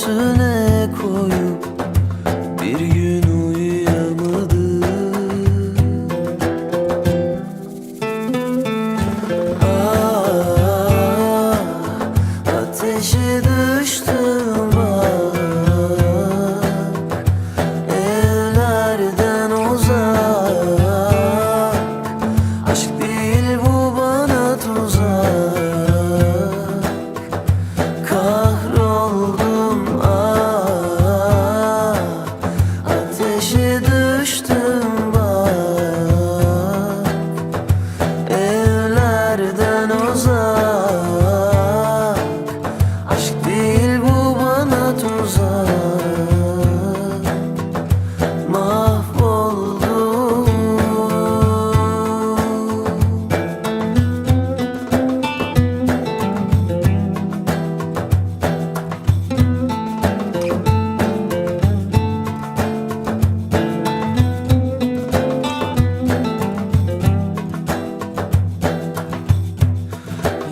göğsüne koyup bir gün uyuyamadım. Ateşe düştüm bak, evlerden uzak. Aşk değil bu bana tuzak. Kahroldum ateşe düştüm bak, evlerden uzak. Aşk değil bu bana tuzak. Mahvoldum.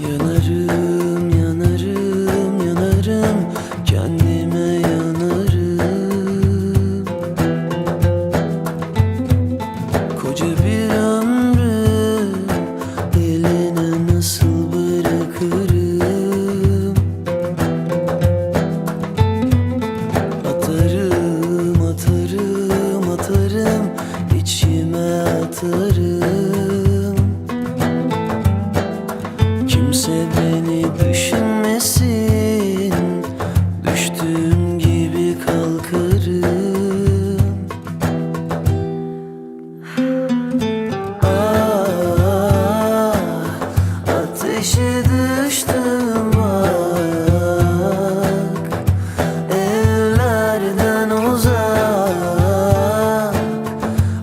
Yanarım, yanarım, yanarım, kendime yanarım. Koca bir ömrü eline nasıl bırakırım? Atarım, atarım, atarım, içime atarım. Kimse beni düşünmesin, düştüğüm gibi kalkarım. Ateşe düştüm bak, evlerden uzak.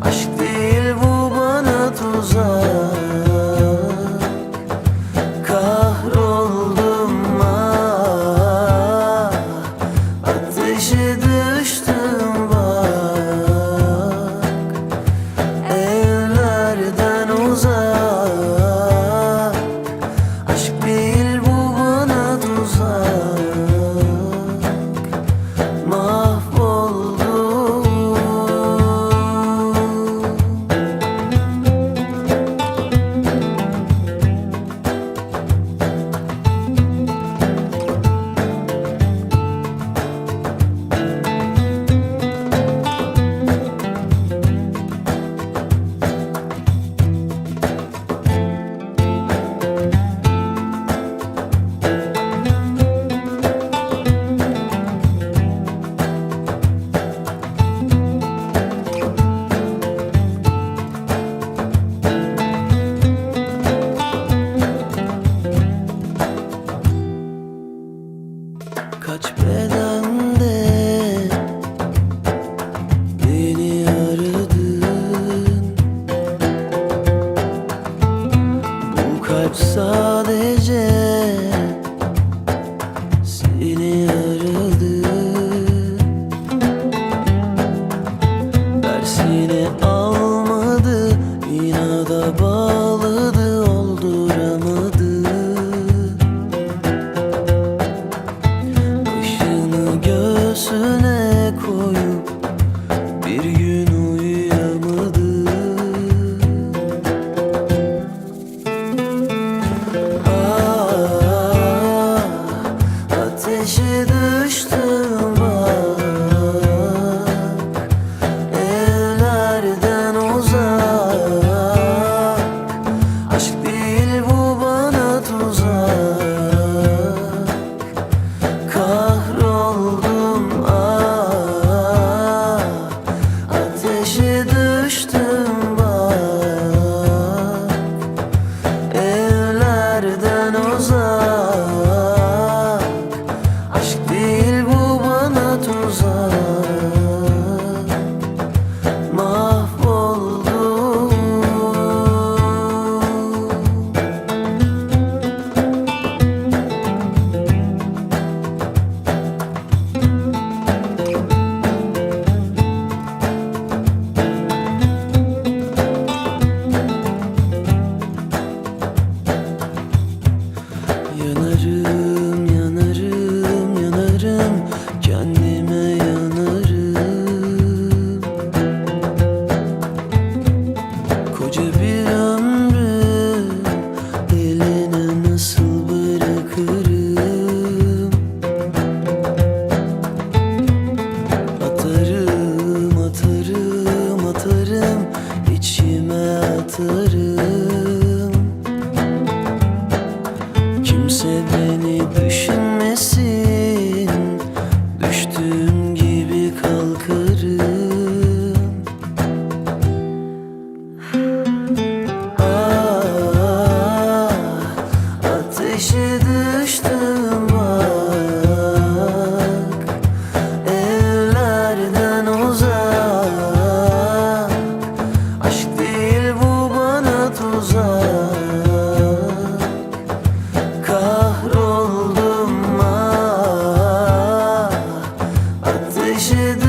Aşk değil bu bana tuzak. Kahroldum ateşe düştüm bak, evlerden uzak. Aşk değil bu bana tuzak. Mahvoldum. Kaç bedende beni aradın? Bu kalp sadece seni aradı. Dersini almadı, inada bağladı, olduramadı. Göğsüne koyup bir gün uyuyamadım. Ateşe düştüm bak, evlerden uzak. Aşk değil bu bana tuzak. Kahroldum ateşe düştüm bak, evlerden uzak. Aşk değil bu bana tuzak. Mahvoldum. Yanarım, yanarım, yanarım, kendime Kahroldum ah, ateşe